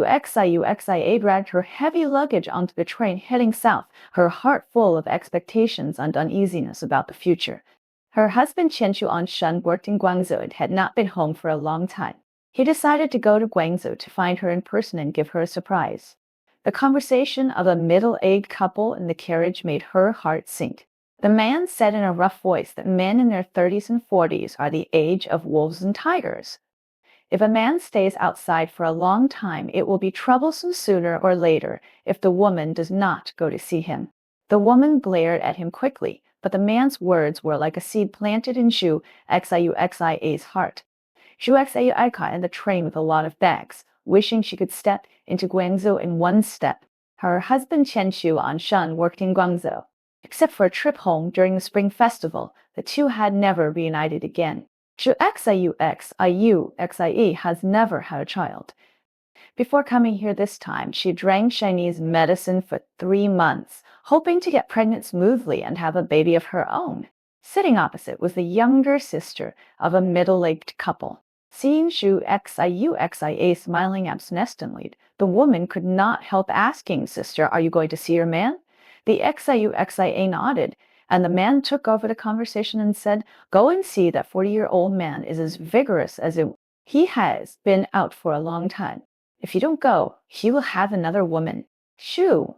Xia dragged her heavy luggage onto the train heading south, her heart full of expectations and uneasiness about the future. Her husband Chen Shuanshan worked in Guangzhou and had not been home for a long time. He decided to go to Guangzhou to find her in person and give her a surprise. The conversation of a middle-aged couple in the carriage made her heart sink. The man said in a rough voice that men in their 30s and 40s are the age of wolves and tigers. If a man stays outside for a long time, it will be troublesome sooner or later if the woman does not go to see him. The woman glared at him quickly, but the man's words were like a seed planted in Zhu Xia's heart. Zhu Xia caught in the train with a lot of bags, wishing she could step into Guangzhou in one step. Her husband Chen Shuanshan worked in Guangzhou. Except for a trip home during the Spring Festival, the two had never reunited again. Zhu Xia has never had a child. Before coming here this time, she drank Chinese medicine for 3 months, hoping to get pregnant smoothly and have a baby of her own. Sitting opposite was the younger sister of a middle-aged couple. Seeing Zhu Xia smiling absentmindedly, the woman could not help asking, "Sister, are you going to see your man?" The Xia nodded, and the man took over the conversation and said, "Go and see that 40-year-old man is as vigorous as he has been out for a long time. If you don't go, he will have another woman." Zhu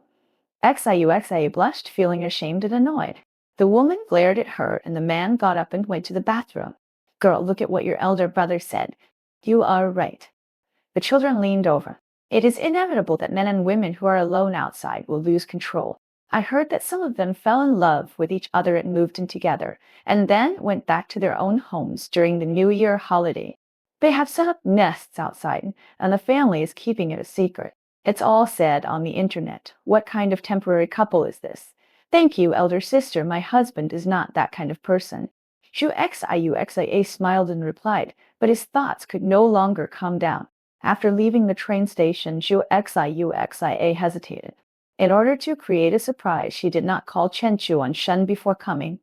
Xia blushed, feeling ashamed and annoyed. The woman glared at her, and the man got up and went to the bathroom. "Girl, look at what your elder brother said." "You are right." The children leaned over. "It is inevitable that men and women who are alone outside will lose control. I heard that some of them fell in love with each other and moved in together, and then went back to their own homes during the New Year holiday. They have set up nests outside, and the family is keeping it a secret. It's all said on the internet. What kind of temporary couple is this?" "Thank you, elder sister. My husband is not that kind of person." Zhu Xia smiled and replied, but his thoughts could no longer calm down. After leaving the train station, Zhu Xia hesitated. In order to create a surprise, she did not call Chen Shuanshan before coming,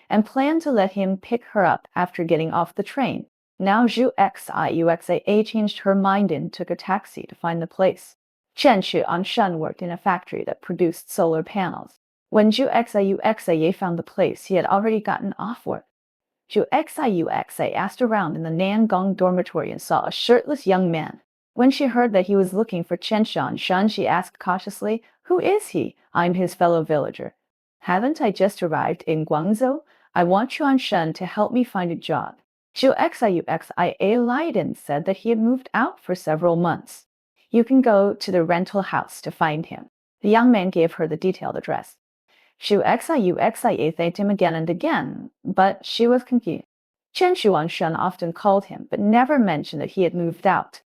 and planned to let him pick her up after getting off the train. Now Zhu Xia changed her mind and took a taxi to find the place. Chen Shuanshan worked in a factory that produced solar panels. When Zhu Xia found the place, he had already gotten off work. Zhu Xia asked around in the Nangong dormitory and saw a shirtless young man. When she heard that he was looking for Chen Shuanshan, she asked cautiously, "Who is he?" "I'm his fellow villager." "Haven't I just arrived in Guangzhou? I want Shuanshan to help me find a job." Zhu Xia lied and said that he had moved out for several months. "You can go to the rental house to find him." The young man gave her the detailed address. Zhu Xia thanked him again and again, but she was confused. Chen Shuanshan often called him, but never mentioned that he had moved out.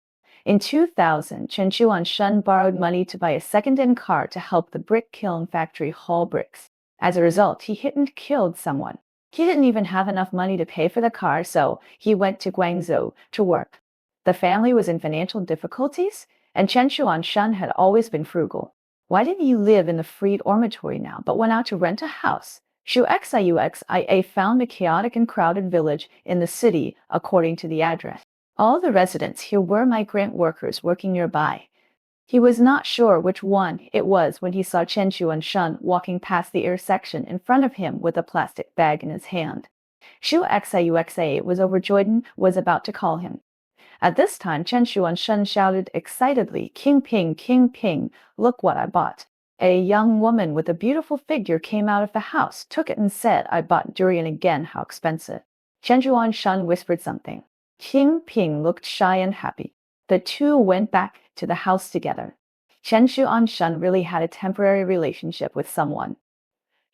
In 2000, Chen Shuanshan borrowed money to buy a second-hand car to help the brick kiln factory haul bricks. As a result, he hit and killed someone. He didn't even have enough money to pay for the car, so he went to Guangzhou to work. The family was in financial difficulties, and Chen Shuanshan had always been frugal. Why didn't he live in the free dormitory now, but went out to rent a house? Zhu Xia found a chaotic and crowded village in the city according to the address. All the residents here were migrant workers working nearby. He was not sure which one it was when he saw Chen Shuanshan walking past the intersection in front of him with a plastic bag in his hand. Zhu Xia was overjoyed and was about to call him. At this time, Chen Shuanshan shouted excitedly, King Ping, look what I bought." A young woman with a beautiful figure came out of the house, took it and said, "I bought durian again, how expensive." Chen Shuanshan whispered something. King Ping looked shy and happy. The two went back to the house together. Chen Shuanshan really had a temporary relationship with someone.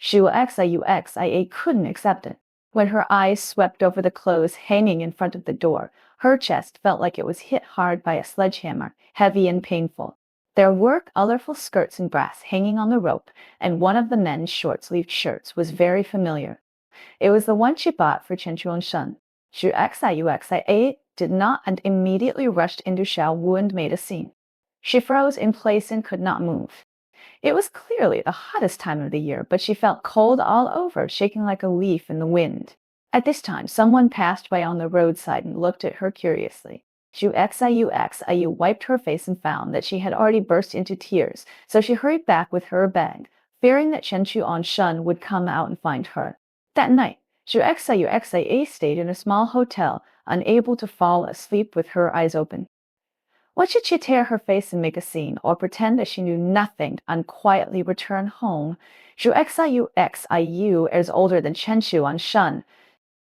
Zhu Xia couldn't accept it. When her eyes swept over the clothes hanging in front of the door, her chest felt like it was hit hard by a sledgehammer, heavy and painful. There were colorful skirts and brass hanging on the rope, and one of the men's short-sleeved shirts was very familiar. It was the one she bought for Chen Shuanshan. Zhu Xia did not and immediately rushed into Xiao Wu and made a scene. She froze in place and could not move. It was clearly the hottest time of the year, but she felt cold all over, shaking like a leaf in the wind. At this time, someone passed by on the roadside and looked at her curiously. Xiu wiped her face and found that she had already burst into tears, so she hurried back with her bag, fearing that Chen Shuan would come out and find her. That night, Xiu stayed in a small hotel, unable to fall asleep with her eyes open. What should she tear her face and make a scene, or pretend that she knew nothing and quietly return home? Xiu is older than Chen Shuan.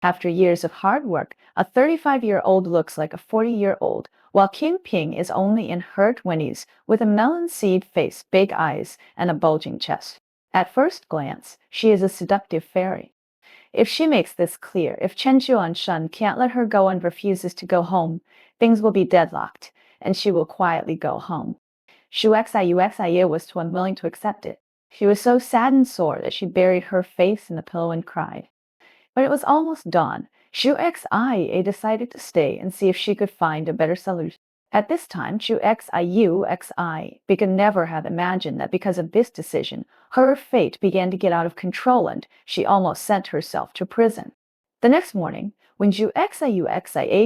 After years of hard work, a 35-year-old looks like a 40-year-old, while King Ping is only in her 20s, with a melon seed face, big eyes, and a bulging chest. At first glance, she is a seductive fairy. If she makes this clear, if Chen Shuan can't let her go and refuses to go home, things will be deadlocked, and she will quietly go home. Xiu was too unwilling to accept it. She was so sad and sore that she buried her face in the pillow and cried. But it was almost dawn. Xiu decided to stay and see if she could find a better solution. At this time, Xiu could never have imagined that because of this decision, her fate began to get out of control and she almost sent herself to prison. The next morning, when Xiu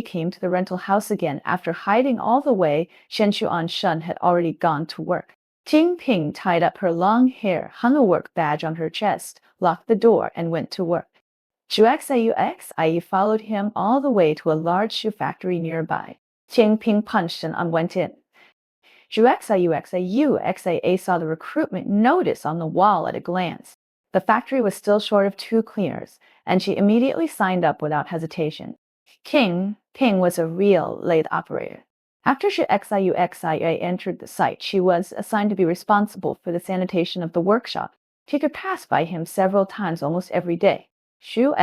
came to the rental house again after hiding all the way, Chen Shuan had already gone to work. Ting Ping tied up her long hair, hung a work badge on her chest, locked the door, and went to work. Xiu followed him all the way to a large shoe factory nearby. Ting Ping punched and went in. Xiu saw the recruitment notice on the wall at a glance. The factory was still short of 2 cleaners, and she immediately signed up without hesitation. King Ping was a real lathe operator. After Xiu entered the site, she was assigned to be responsible for the sanitation of the workshop. She could pass by him several times almost every day. Xiu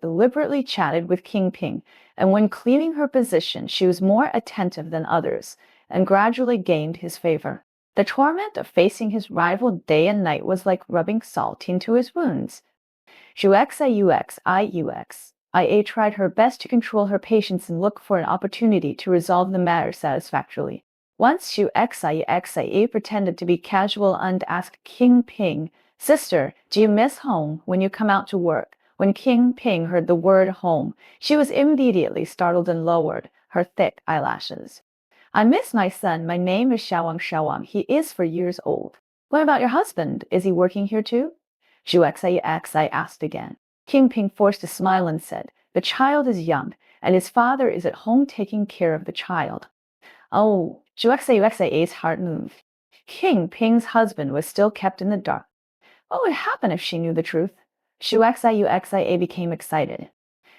deliberately chatted with King Ping, and when cleaning her position, she was more attentive than others, and gradually gained his favor. The torment of facing his rival day and night was like rubbing salt into his wounds. Xiu tried her best to control her patience and look for an opportunity to resolve the matter satisfactorily. Once Xiu pretended to be casual and asked King Ping, "Sister, do you miss home when you come out to work?" When King Ping heard the word home, she was immediately startled and lowered her thick eyelashes. "I miss my son. My name is Xiao. He is 4 years old." "What about your husband? Is he working here too?" Xiu asked again. King Ping forced a smile and said, "The child is young, and his father is at home taking care of the child." Oh, Xiu's heart moved. King Ping's husband was still kept in the dark. What would happen if she knew the truth? Xiu became excited.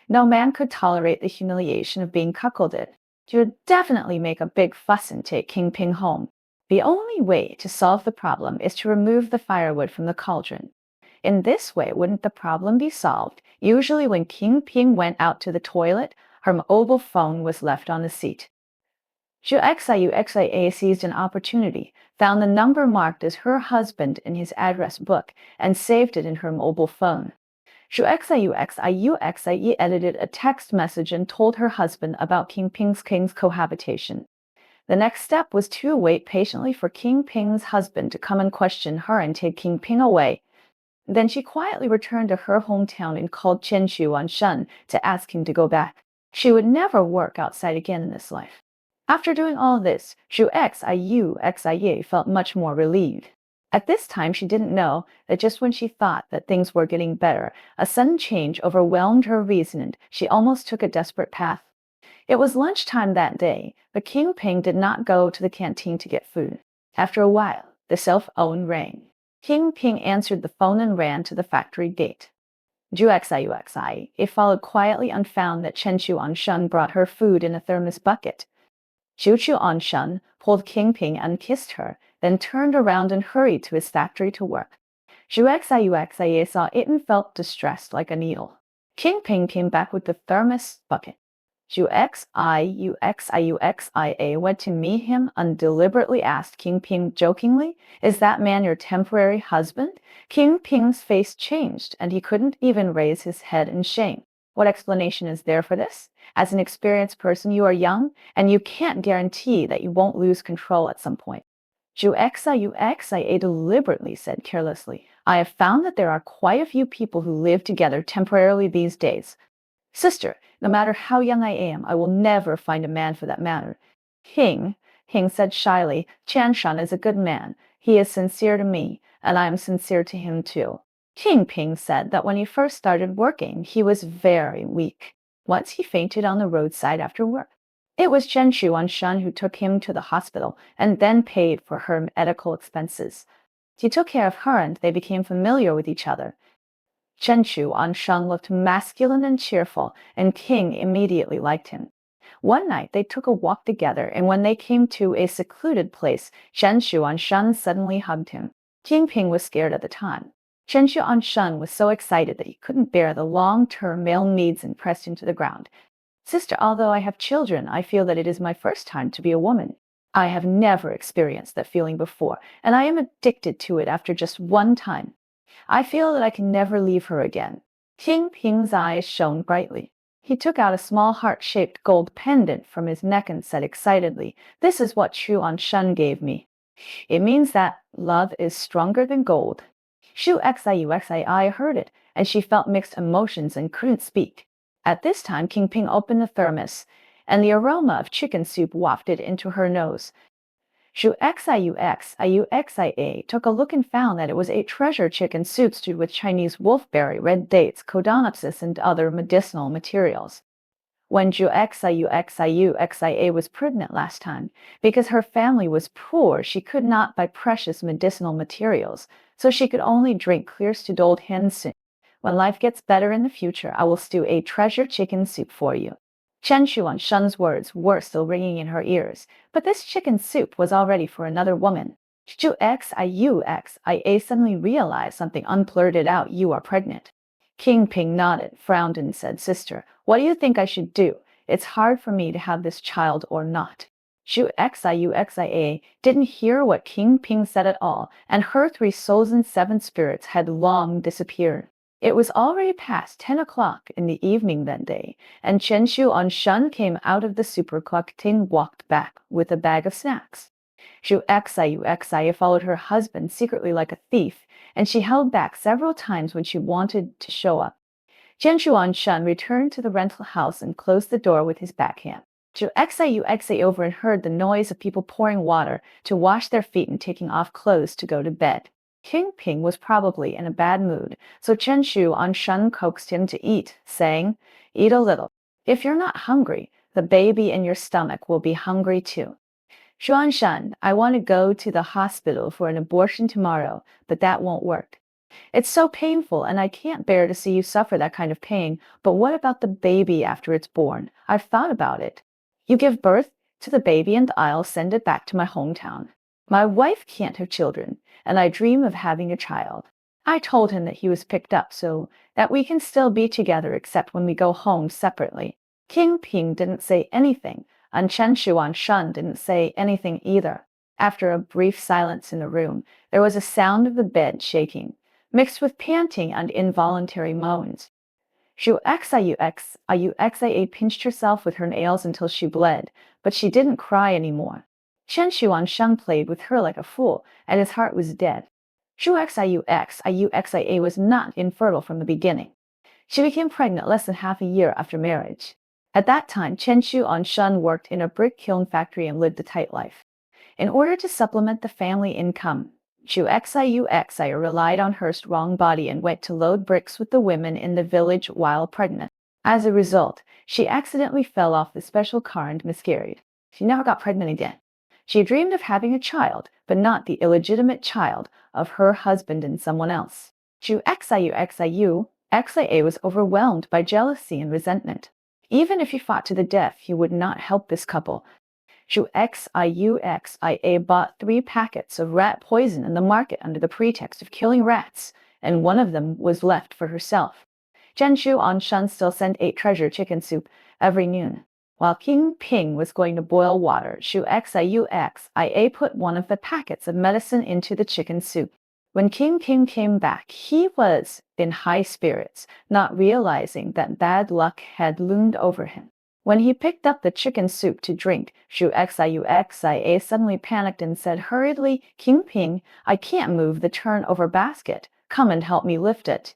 No man could tolerate the humiliation of being cuckolded. She would definitely make a big fuss and take King Ping home. The only way to solve the problem is to remove the firewood from the cauldron. In this way, wouldn't the problem be solved? Usually when King Ping went out to the toilet, her mobile phone was left on the seat. Xiu seized an opportunity, found the number marked as her husband in his address book, and saved it in her mobile phone. Xiu edited a text message and told her husband about King's cohabitation. The next step was to wait patiently for King Ping's husband to come and question her and take King Ping away. Then she quietly returned to her hometown and called Chen Shuan to ask him to go back. She would never work outside again in this life. After doing all this, Xiu felt much more relieved. At this time, she didn't know that just when she thought that things were getting better, a sudden change overwhelmed her reason and she almost took a desperate path. It was lunchtime that day, but King Ping did not go to the canteen to get food. After a while, the cell phone rang. King Ping answered the phone and ran to the factory gate. It followed quietly and found that Chen Shuan brought her food in a thermos bucket. Xiu pulled King Ping and kissed her, then turned around and hurried to his factory to work. Xiu saw it and felt distressed like a needle. King Ping came back with the thermos bucket. Xiu went to meet him and deliberately asked King Ping jokingly, "Is that man your temporary husband?" King Ping's face changed and he couldn't even raise his head in shame. What explanation is there for this? As an experienced person, you are young, and you can't guarantee that you won't lose control at some point. Xiu deliberately said carelessly, "I have found that there are quite a few people who live together temporarily these days." Sister, no matter how young I am, I will never find a man for that matter. King, Hing said shyly, Chanshan is a good man. He is sincere to me, and I am sincere to him too. King Ping said that when he first started working, he was very weak. Once he fainted on the roadside after work. It was Chen Shuanshan who took him to the hospital and then paid for her medical expenses. He took care of her and they became familiar with each other. Chen Shuanshan looked masculine and cheerful, and King immediately liked him. One night they took a walk together, and when they came to a secluded place, Chen Shuanshan suddenly hugged him. King Ping was scared at the time. Chen Shuanshan was so excited that he couldn't bear the long-term male needs and pressed him to the ground. Sister, although I have children, I feel that it is my first time to be a woman. I have never experienced that feeling before, and I am addicted to it after just one time. I feel that I can never leave her again. King Ping's eyes shone brightly. He took out a small heart-shaped gold pendant from his neck and said excitedly, This is what Shu Anshan gave me. It means that love is stronger than gold. Shu Xiuxii heard it, and she felt mixed emotions and couldn't speak. At this time, King Ping opened the thermos, and the aroma of chicken soup wafted into her nose. Shu Xiuxia took a look and found that it was a treasure chicken soup stewed with Chinese wolfberry, red dates, codonopsis, and other medicinal materials. When Shu Xiuxia was pregnant last time, because her family was poor, she could not buy precious medicinal materials, so she could only drink clear stewed old hen soup. When life gets better in the future, I will stew a treasure chicken soup for you. Chen Shuanshan's words were still ringing in her ears, but this chicken soup was already for another woman. Shu Xiuxia suddenly realized something and blurted out, You are pregnant. King Ping nodded, frowned, and said, Sister, what do you think I should do? It's hard for me to have this child or not. Shu Xiuxia didn't hear what King Ping said at all, and her 3 souls and 7 spirits had long disappeared. It was already past 10 o'clock in the evening that day, and Chen Shuanshan came out of the superclock and walked back with a bag of snacks. Shu Xiuxia followed her husband secretly like a thief, and she held back several times when she wanted to show up. Chen Shuanshan returned to the rental house and closed the door with his backhand. Shu Xiuxia overheard the noise of people pouring water to wash their feet and taking off clothes to go to bed. King Ping was probably in a bad mood, so Chen Shuanshan coaxed him to eat, saying, Eat a little. If you're not hungry, the baby in your stomach will be hungry too. Shuanshan, I want to go to the hospital for an abortion tomorrow, but that won't work. It's so painful, and I can't bear to see you suffer that kind of pain. But what about the baby after it's born? I've thought about it. You give birth to the baby and I'll send it back to my hometown. My wife can't have children, and I dream of having a child. I told him that he was picked up so that we can still be together except when we go home separately. King Ping didn't say anything, and Chen Shuanshan didn't say anything either. After a brief silence in the room, there was a sound of the bed shaking, mixed with panting and involuntary moans. Shu Xiuxia pinched herself with her nails until she bled, but she didn't cry anymore. Chen Shuanshan played with her like a fool, and his heart was dead. Shu Xiuxia was not infertile from the beginning. She became pregnant less than half a year after marriage. At that time, Chen Shuanshan worked in a brick kiln factory and lived a tight life. In order to supplement the family income, Shu Xiuxia relied on her strong body and went to load bricks with the women in the village while pregnant. As a result, she accidentally fell off the special car and miscarried. She never got pregnant again. She dreamed of having a child, but not the illegitimate child of her husband and someone else. Shu Xiuxia was overwhelmed by jealousy and resentment. Even if he fought to the death, he would not help this couple. Shu Xiuxia bought 3 packets of rat poison in the market under the pretext of killing rats, and one of them was left for herself. Chen Shuanshan still sent 8 treasure chicken soup every noon. While King Ping was going to boil water, Shu Xiuxia put one of the packets of medicine into the chicken soup. When King Ping came back, he was in high spirits, not realizing that bad luck had loomed over him. When he picked up the chicken soup to drink, Shu Xiuxia suddenly panicked and said hurriedly, King Ping, I can't move the turnover basket. Come and help me lift it.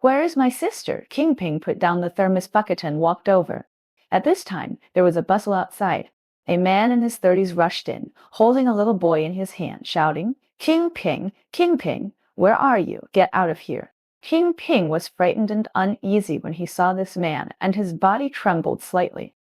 Where is my sister? Kingping put down the thermos bucket and walked over. At this time, there was a bustle outside. A man in his 30s rushed in, holding a little boy in his hand, shouting, Kingping, Kingping, where are you? Get out of here. Kingping was frightened and uneasy when he saw this man, and his body trembled slightly.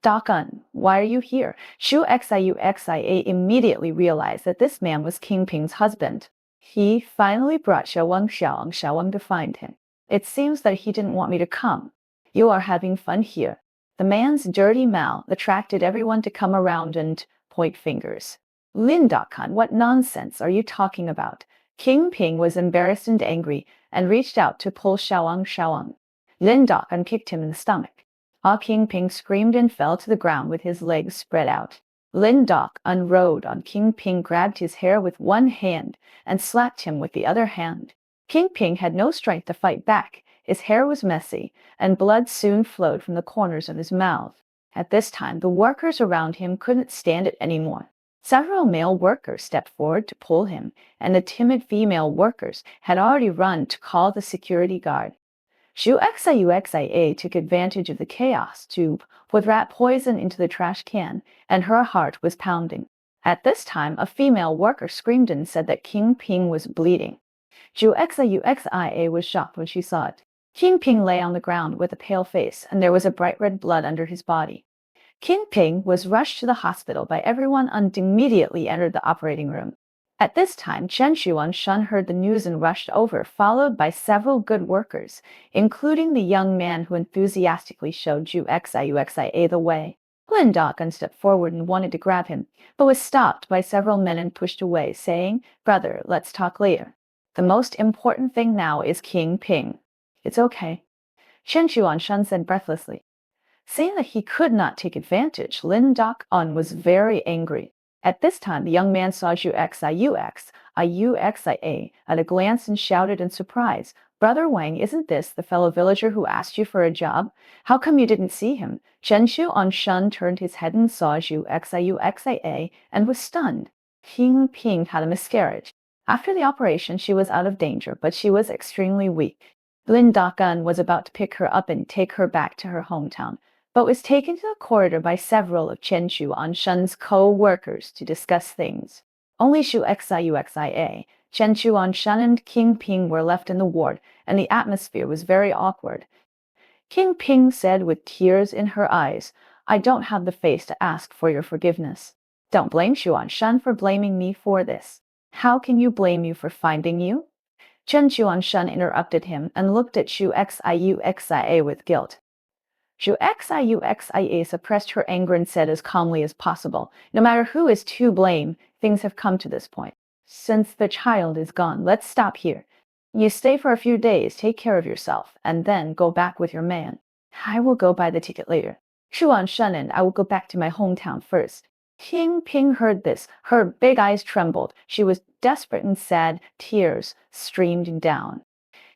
Dakan, why are you here? Shu Xiuxia immediately realized that this man was Kingping's husband. He finally brought Xiaowang to find him. It seems that he didn't want me to come. You are having fun here. The man's dirty mouth attracted everyone to come around and point fingers. Lin Dakan, what nonsense are you talking about? Kingping was embarrassed and angry and reached out to pull Xiaowang. Lin Dakan kicked him in the stomach. Kingping screamed and fell to the ground with his legs spread out. Lin Dakan rode on Kingping, grabbed his hair with one hand and slapped him with the other hand. Kingping had no strength to fight back. His hair was messy, and blood soon flowed from the corners of his mouth. At this time, the workers around him couldn't stand it anymore. Several male workers stepped forward to pull him, and the timid female workers had already run to call the security guard. Shu Xiuxia took advantage of the chaos to put rat poison into the trash can, and her heart was pounding. At this time, a female worker screamed and said that Kingping was bleeding. Shu Xiuxia was shocked when she saw it. Kingping lay on the ground with a pale face, and there was a bright red blood under his body. Kingping was rushed to the hospital by everyone and immediately entered the operating room. At this time, Chen Shuanshan heard the news and rushed over, followed by several good workers, including the young man who enthusiastically showed Shu Xiuxia the way. Lin Dakan stepped forward and wanted to grab him, but was stopped by several men and pushed away, saying, Brother, let's talk later. The most important thing now is Kingping. It's okay, Chen Shuanshan said breathlessly. Seeing that he could not take advantage, Lin Dakan was very angry. At this time, the young man saw Shu Xiuxia at a glance and shouted in surprise, Brother Wang, isn't this the fellow villager who asked you for a job? How come you didn't see him? Chen Shuanshan turned his head and saw Shu Xiuxia and was stunned. Kingping had a miscarriage. After the operation, she was out of danger, but she was extremely weak. Lin Dakan was about to pick her up and take her back to her hometown, but was taken to the corridor by several of Chen Shuanshan's co-workers to discuss things. Only Shu Xiuxia, Chen Shuanshan, and Kingping were left in the ward, and the atmosphere was very awkward. Kingping said with tears in her eyes, I don't have the face to ask for your forgiveness. Don't blame Shuanshan for blaming me for this. How can you blame you for finding you? Chen Shuanshan interrupted him and looked at Shu Xiuxia with guilt. Shu Xiuxia suppressed her anger and said as calmly as possible, no matter who is to blame, things have come to this point. Since the child is gone, let's stop here. You stay for a few days, take care of yourself, and then go back with your man. I will go buy the ticket later. Shuanshan and I will go back to my hometown first. Kingping heard this. Her big eyes trembled. She was desperate and sad. Tears streamed down.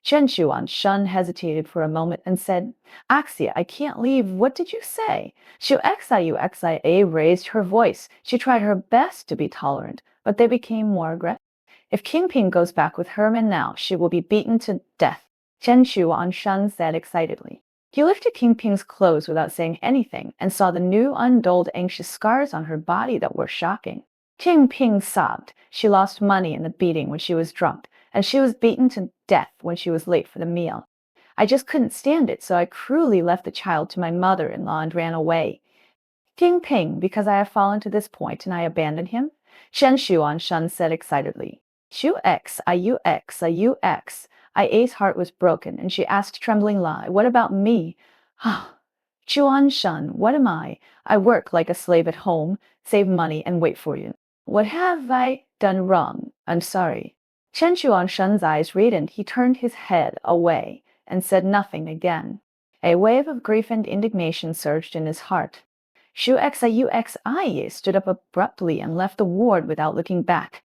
Chen Shuanshan hesitated for a moment and said, Axia, I can't leave. What did you say? Shu Xiuxia raised her voice. She tried her best to be tolerant, but they became more aggressive. If Kingping goes back with Herman now, she will be beaten to death, Chen Shuanshan said excitedly. He lifted Kingping's clothes without saying anything and saw the new, undulled, anxious scars on her body that were shocking. Kingping sobbed. She lost money in the beating when she was drunk, and she was beaten to death when she was late for the meal. I just couldn't stand it, so I cruelly left the child to my mother-in-law and ran away. Kingping, because I have fallen to this point and I abandoned him? Chen Shuanshan said excitedly. Shu Xiuxia's heart was broken, and she asked tremblingly, What about me? Shuanshan, what am I? I work like a slave at home, save money, and wait for you. What have I done wrong? I'm sorry. Chen Shuanshan's eyes reddened. He turned his head away and said nothing again. A wave of grief and indignation surged in his heart. Shu Xiuxia stood up abruptly and left the ward without looking back.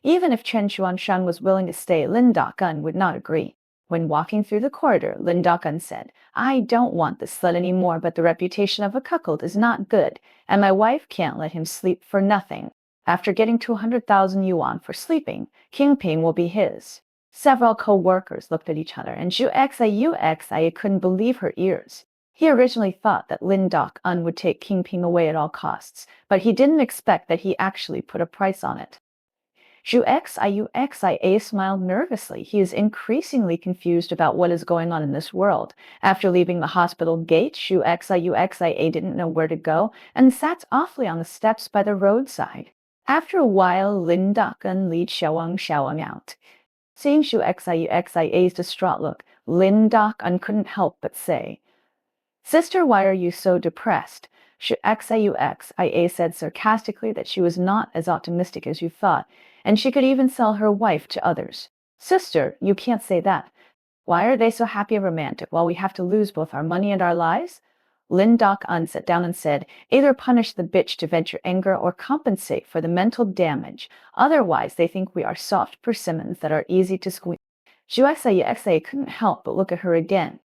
Even if Chen Shuanshan was willing to stay, Lin Dakan would not agree. When walking through the corridor, Lin Dakan said, I don't want this slut anymore, but the reputation of a cuckold is not good, and my wife can't let him sleep for nothing. After getting 200,000 yuan for sleeping, Kingping will be his. Several co-workers looked at each other, and Zhu couldn't believe her ears. He originally thought that Lin Dok-un would take King Ping away at all costs, but he didn't expect that he actually put a price on it. Zhu smiled nervously. He is increasingly confused about what is going on in this world. After leaving the hospital gate, Zhu didn't know where to go and sat awfully on the steps by the roadside. After a while, Lin Dok-un lead Xiaowang out. Seeing Zhu distraught look, Lin Dok-un couldn't help but say, "Sister, why are you so depressed?" Zhu said sarcastically that she was not as optimistic as you thought, and she could even sell her wife to others. "Sister, you can't say that. Why are they so happy and romantic while we have to lose both our money and our lives?" Lin Dok-un sat down and said, "Either punish the bitch to vent your anger or compensate for the mental damage. Otherwise, they think we are soft persimmons that are easy to squeeze." Zhu couldn't help but look at her again.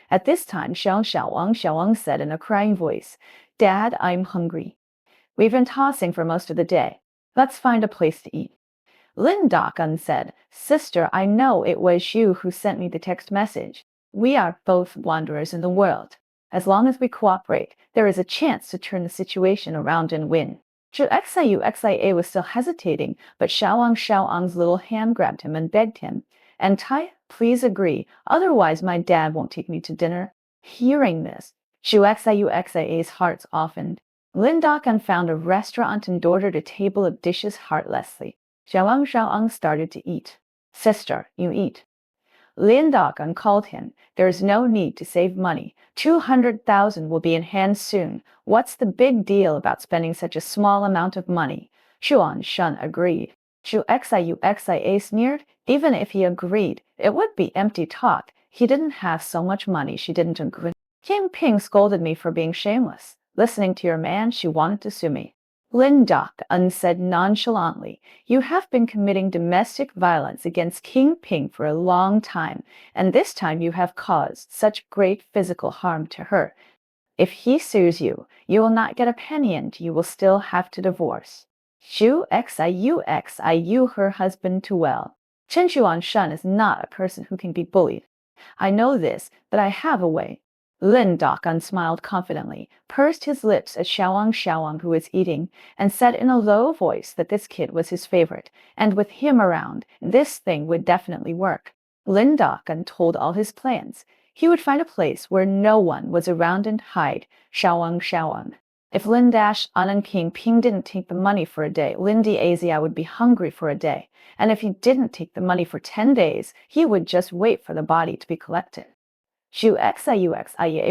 At this time, Xiaowang said in a crying voice, "Dad, I'm hungry. We've been tossing for most of the day. Let's find a place to eat." Lin Dok-un said, "Sister, I know it was you who sent me the text message. We are both wanderers in the world. As long as we cooperate, there is a chance to turn the situation around and win." Zhu was still hesitating, but Xiaowang's little hand grabbed him and begged him, "And Tai, please agree, otherwise my dad won't take me to dinner." Hearing this, Zhu's heart softened. Lin Dok-un found a restaurant and ordered a table of dishes heartlessly. Xiaowang started to eat. "Sister, you eat." Lin Dok-un called him. "There's no need to save money. 200,000 will be in hand soon. What's the big deal about spending such a small amount of money?" Xuan Shun agreed. Zhu sneered. Even if he agreed, it would be empty talk. He didn't have so much money she didn't agree. "King Ping scolded me for being shameless. Listening to your man, she wanted to sue me." Lin Dok-un said nonchalantly, "You have been committing domestic violence against King Ping for a long time, and this time you have caused such great physical harm to her. If he sues you, you will not get a penny and you will still have to divorce." Zhu her husband too well. Chen Shuan is not a person who can be bullied. "I know this, but I have a way." Lin Dok-un smiled confidently, pursed his lips at Xiaowang who was eating, and said in a low voice that this kid was his favorite, and with him around, this thing would definitely work. Lin Dok-un told all his plans. He would find a place where no one was around and hide Xiaowang. If Lin Dash-un and King Ping didn't take the money for a day, Lin Dazia would be hungry for a day, and if he didn't take the money for 10 days, he would just wait for the body to be collected. Zhu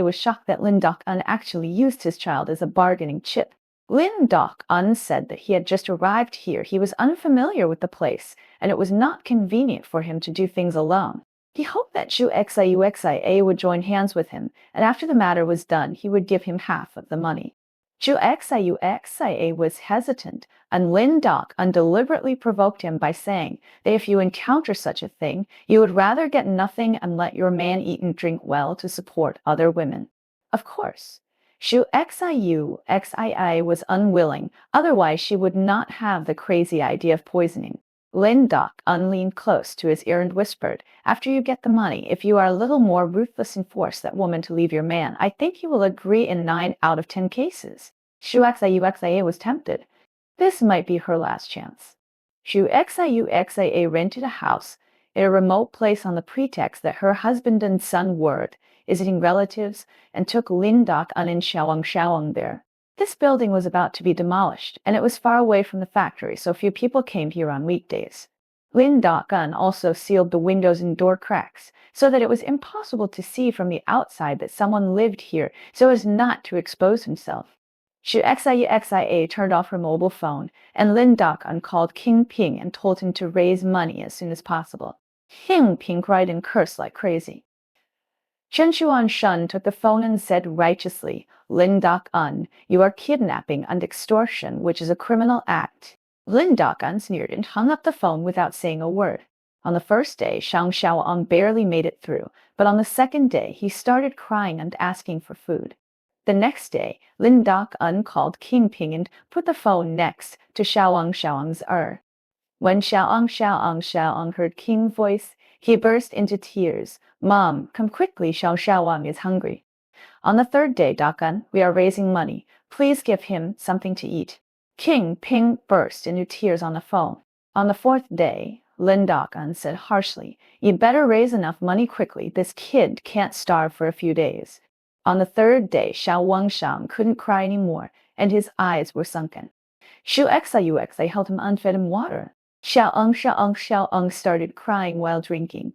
was shocked that Lin Dok-un actually used his child as a bargaining chip. Lin Dok-un said that he had just arrived here. He was unfamiliar with the place, and it was not convenient for him to do things alone. He hoped that Zhu would join hands with him, and after the matter was done, he would give him half of the money. Zhu was hesitant, and Lin Dok-un deliberately provoked him by saying that if you encounter such a thing, you would rather get nothing and let your man eat and drink well to support other women. Of course, Zhu was unwilling, otherwise she would not have the crazy idea of poisoning. Lin Dok-un leaned close to his ear and whispered, "After you get the money, if you are a little more ruthless and force that woman to leave your man, I think you will agree in 9 out of 10 cases." Zhu was tempted. This might be her last chance. Zhu rented a house in a remote place on the pretext that her husband and son were visiting relatives, and took Lin Dok-un and Xiaowang there. This building was about to be demolished, and it was far away from the factory, so few people came here on weekdays. Lin Dok-un also sealed the windows and door cracks, so that it was impossible to see from the outside that someone lived here, so as not to expose himself. Zhu turned off her mobile phone, and Lin Dok-un called King Ping and told him to raise money as soon as possible. King Ping cried and cursed like crazy. Chen Shuan took the phone and said righteously, "Lin Dok-un, you are kidnapping and extortion, which is a criminal act." Lin Dok-un sneered and hung up the phone without saying a word. On the first day, Xiaowang barely made it through, but on the second day, he started crying and asking for food. The next day, Lin Dok-un called King Ping and put the phone next to Xiaowang's ear. When Xiaowang heard King's voice, He burst into tears. Mom, come quickly, Xiao Xiaowang is hungry. On the third day, Dakan, we are raising money. Please give him something to eat. King Ping burst into tears on the phone. On the fourth day, Lin Dakan said harshly, you better raise enough money quickly. This kid can't starve for a few days. On the third day, Xiao Wangshang couldn't cry anymore, and his eyes were sunken. Shu Xiuxi held him unfed in water. Xiao Eng started crying while drinking.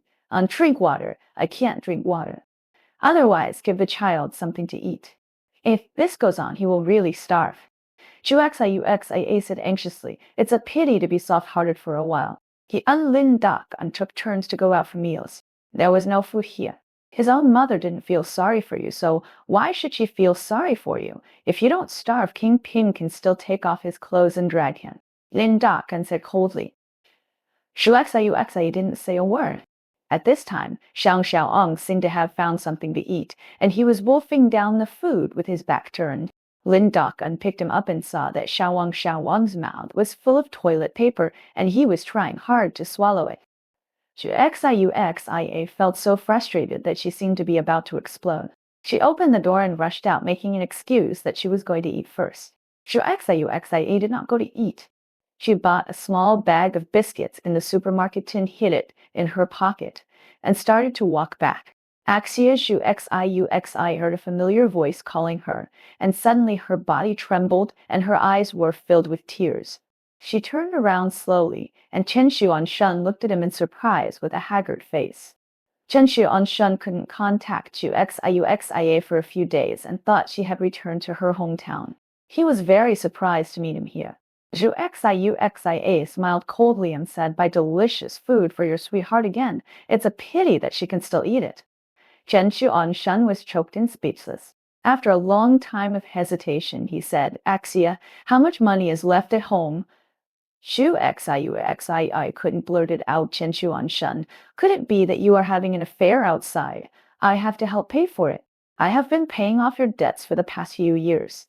Drink water. I can't drink water. Otherwise, give the child something to eat. If this goes on, he will really starve. Xuxi said anxiously, it's a pity to be soft-hearted for a while. He unlinned Doc and took turns to go out for meals. There was no food here. His own mother didn't feel sorry for you, so why should she feel sorry for you? If you don't starve, King Ping can still take off his clothes and drag him. Lin Doc and said coldly. Xuxi didn't say a word. At this time, Xiang Xiaoong seemed to have found something to eat, and he was wolfing down the food with his back turned. Lin Dakan picked him up and saw that Xiaowang's mouth was full of toilet paper, and he was trying hard to swallow it. Xuxia felt so frustrated that she seemed to be about to explode. She opened the door and rushed out, making an excuse that she was going to eat first. Xuxia did not go to eat. She bought a small bag of biscuits in the supermarket and hid it in her pocket, and started to walk back. Axia Xuxi heard a familiar voice calling her, and suddenly her body trembled and her eyes were filled with tears. She turned around slowly, and Chen Xuanshan looked at him in surprise with a haggard face. Chen Xuanshan couldn't contact Xuxia for a few days and thought she had returned to her hometown. He was very surprised to meet him here. Xuxia smiled coldly and said, buy delicious food for your sweetheart again. It's a pity that she can still eat it. Chen Xuanshan was choked and speechless. After a long time of hesitation, he said, Axia, how much money is left at home? Xuxia couldn't blurt it out. Chen Xuanshan, could it be that you are having an affair outside? I have to help pay for it. I have been paying off your debts for the past few years.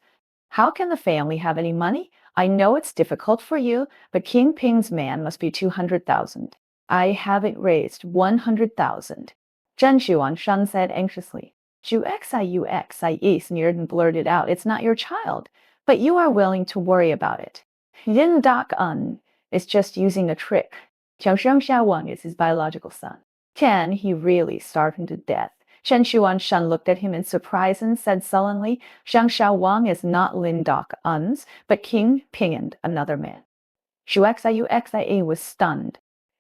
How can the family have any money? I know it's difficult for you, but King Ping's man must be 200,000. I haven't raised 100,000. Chen Xuanshan said anxiously. Xuxia sneered and blurted out, it's not your child, but you are willing to worry about it. Yin Dak-un is just using a trick. Qiao Xiaowang is his biological son. Can he really starve him to death? Chen Xuanshan looked at him in surprise and said sullenly, Xiang Xiaowang is not Lin Dak-un's, but King Ping and another man. Xuxia was stunned.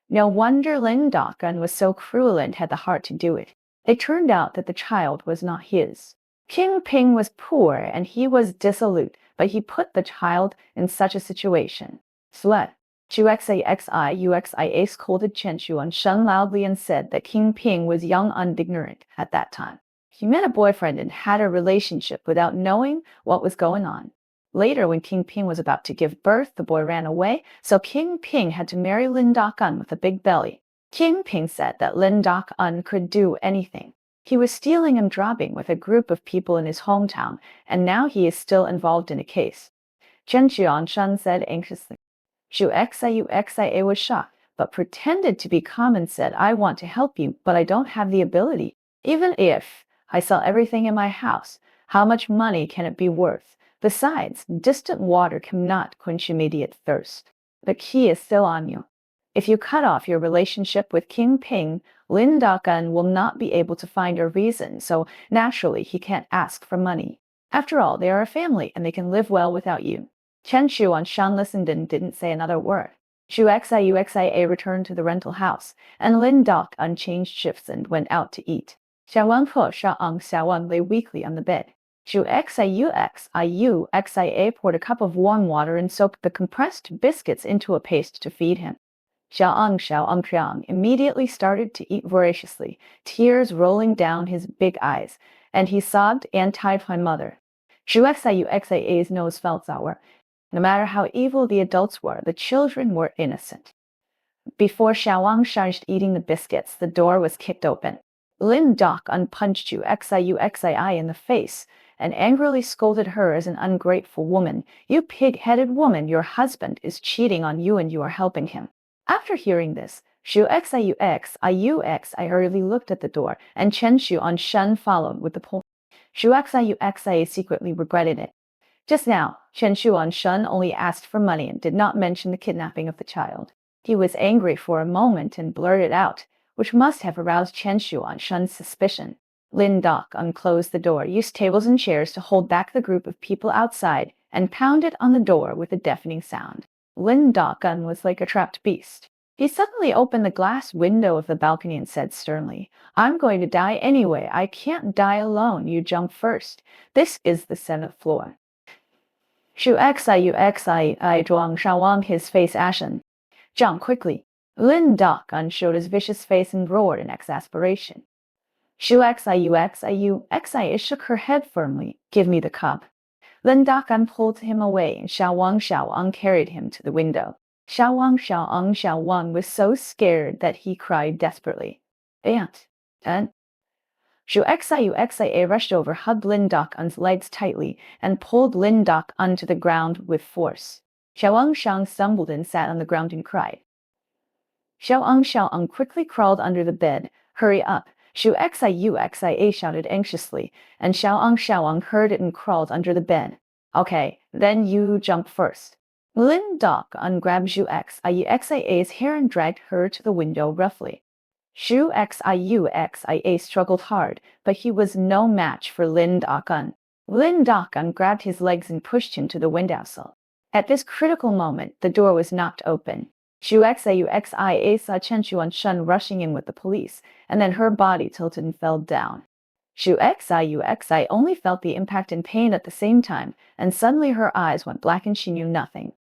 No wonder Lin Dak-un was so cruel and had the heart to do it. It turned out that the child was not his. King Ping was poor and he was dissolute, but he put the child in such a situation. Slut. Xuxia scolded Chen Xuanshan loudly and said that King Ping was young and ignorant at that time. He met a boyfriend and had a relationship without knowing what was going on. Later, when King Ping was about to give birth, the boy ran away, so King Ping had to marry Lin Dak-un with a big belly. King Ping said that Lin Dak-un could do anything. He was stealing and dropping with a group of people in his hometown, and now he is still involved in a case. Chen Xuanshan said anxiously. Xuxia was shocked, but pretended to be calm and said, I want to help you, but I don't have the ability. Even if I sell everything in my house, how much money can it be worth? Besides, distant water cannot quench immediate thirst. The key is still on you. If you cut off your relationship with King Ping, Lin Dakan will not be able to find a reason, so naturally he can't ask for money. After all, they are a family and they can live well without you. Chen Xuanshan listened and didn't say another word. Xuxia returned to the rental house, and Lin Dakan changed shifts and went out to eat. Xiaowang lay weakly on the bed. Xuxia poured a cup of warm water and soaked the compressed biscuits into a paste to feed him. Xiao immediately started to eat voraciously, tears rolling down his big eyes, and he sobbed and tied my mother. Xuxia's nose felt sour. No matter how evil the adults were, the children were innocent. Before Xiaowang finished eating the biscuits, the door was kicked open. Lin Dak-un punched Xuxia in the face and angrily scolded her as an ungrateful woman. You pig-headed woman, your husband is cheating on you and you are helping him. After hearing this, Shu Xiuxi hurriedly looked at the door, and Chen Shu on Shun followed with the pole. Shu Xiuxi secretly regretted it. Just now, Chen Shuan-shun only asked for money and did not mention the kidnapping of the child. He was angry for a moment and blurted out, which must have aroused Chen Shuan-shun's suspicion. Lin Doc unclosed the door, used tables and chairs to hold back the group of people outside, and pounded on the door with a deafening sound. Lin Doc-un was like a trapped beast. He suddenly opened the glass window of the balcony and said sternly, "I'm going to die anyway. I can't die alone. You jump first. This is the Senate floor." Shu Xiuxi Zhuang Shaowang, his face ashen. Jump quickly. Lin Doc-un showed his vicious face and roared in exasperation. Shu Xiuxi shook her head firmly. "Give me the cup." Lin Doc-un pulled him away and Shaowang carried him to the window. Shaowang was so scared that he cried desperately. "Aunt, aunt." Shu Xiuxia rushed over, hugged Lin Doc-un's legs tightly, and pulled Lin Doc-un to the ground with force. Xiaoang stumbled and sat on the ground and cried. Xiaoang quickly crawled under the bed. "Hurry up!" Shu Xiuxia shouted anxiously, and Xiaoang heard it and crawled under the bed. "Okay, then you jump first." Lin Doc-un grabbed Shu Xiuxia's hair and dragged her to the window roughly. Shu Xiuxia struggled hard, but he was no match for Lin Doc-un. Lin Doc-un grabbed his legs and pushed him to the windowsill. At this critical moment, the door was knocked open. Shu Xiuxia saw Chen Shuan-shun rushing in with the police, and then her body tilted and fell down. Shu Xiuxia only felt the impact and pain at the same time, and suddenly her eyes went black and she knew nothing.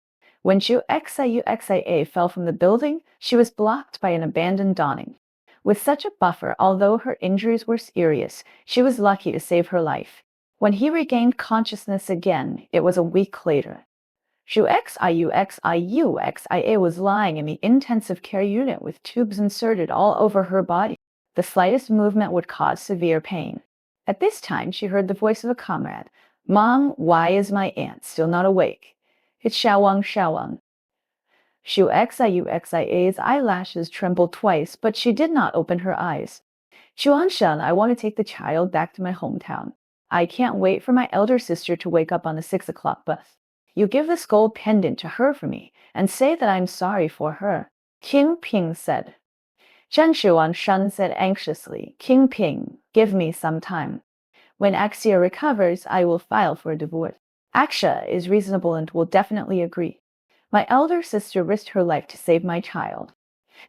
When Shu Xiuxia fell from the building, she was blocked by an abandoned dawning. With such a buffer, although her injuries were serious, she was lucky to save her life. When he regained consciousness again, it was a week later. Shu Xiuxia was lying in the intensive care unit with tubes inserted all over her body. The slightest movement would cause severe pain. At this time, she heard the voice of a comrade. "Mom, why is my aunt still not awake?" "It's Shaowang." Shu Xiuxia's eyelashes trembled twice, but she did not open her eyes. "Shuan-shun, I want to take the child back to my hometown. I can't wait for my elder sister to wake up on the 6 o'clock bus. You give this gold pendant to her for me, and say that I'm sorry for her," King Ping said. Chen Shuan-shun said anxiously, "King Ping, give me some time. When Axia recovers, I will file for a divorce. Axia is reasonable and will definitely agree. My elder sister risked her life to save my child.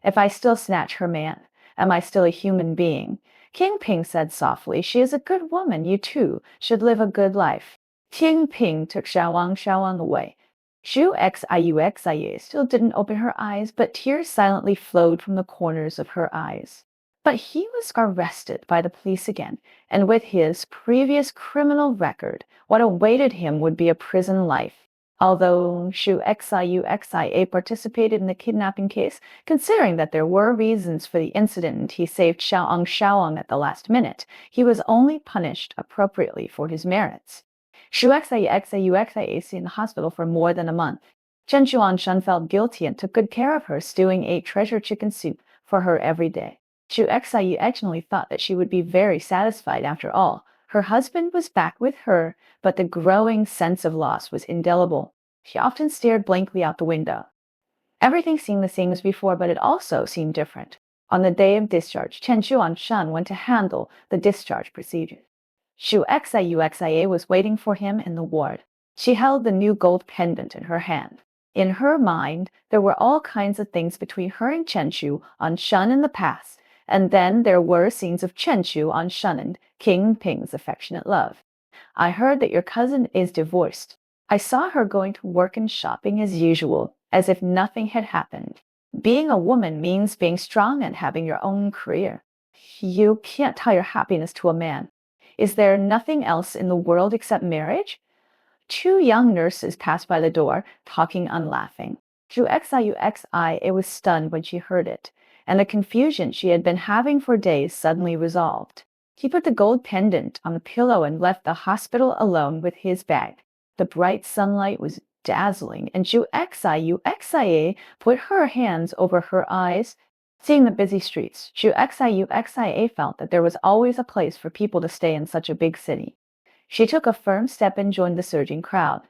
If I still snatch her man, am I still a human being?" King Ping said softly, "She is a good woman. You too should live a good life." King Ping took Shaowang away. Shu Xiuxia still didn't open her eyes, but tears silently flowed from the corners of her eyes. But he was arrested by the police again, and with his previous criminal record, what awaited him would be a prison life. Although Shu Xiuxia participated in the kidnapping case, considering that there were reasons for the incident and he saved Shaowang at the last minute, he was only punished appropriately for his merits. Shu Xiuxia stayed in the hospital for more than a month. Chen Shuan-shun felt guilty and took good care of her, stewing ate treasure chicken soup for her every day. Shu Xiu actually thought that she would be very satisfied after all. Her husband was back with her, but the growing sense of loss was indelible. She often stared blankly out the window. Everything seemed the same as before, but it also seemed different. On the day of discharge, Chen Shuan-shun went to handle the discharge procedure. Shu Xiuxia was waiting for him in the ward. She held the new gold pendant in her hand. In her mind, there were all kinds of things between her and Chen Shuan-shun in the past, and then there were scenes of Chen Shuan-shun and King Ping's affectionate love. "I heard that your cousin is divorced. I saw her going to work and shopping as usual, as if nothing had happened. Being a woman means being strong and having your own career. You can't tie your happiness to a man. Is there nothing else in the world except marriage?" Two young nurses passed by the door, talking and laughing. Shu Xiuxia was stunned when she heard it, and the confusion she had been having for days suddenly resolved. He put the gold pendant on the pillow and left the hospital alone with his bag. The bright sunlight was dazzling, and Shu Xiuxia put her hands over her eyes. Seeing the busy streets, Xia felt that there was always a place for people to stay in such a big city. She took a firm step and joined the surging crowd.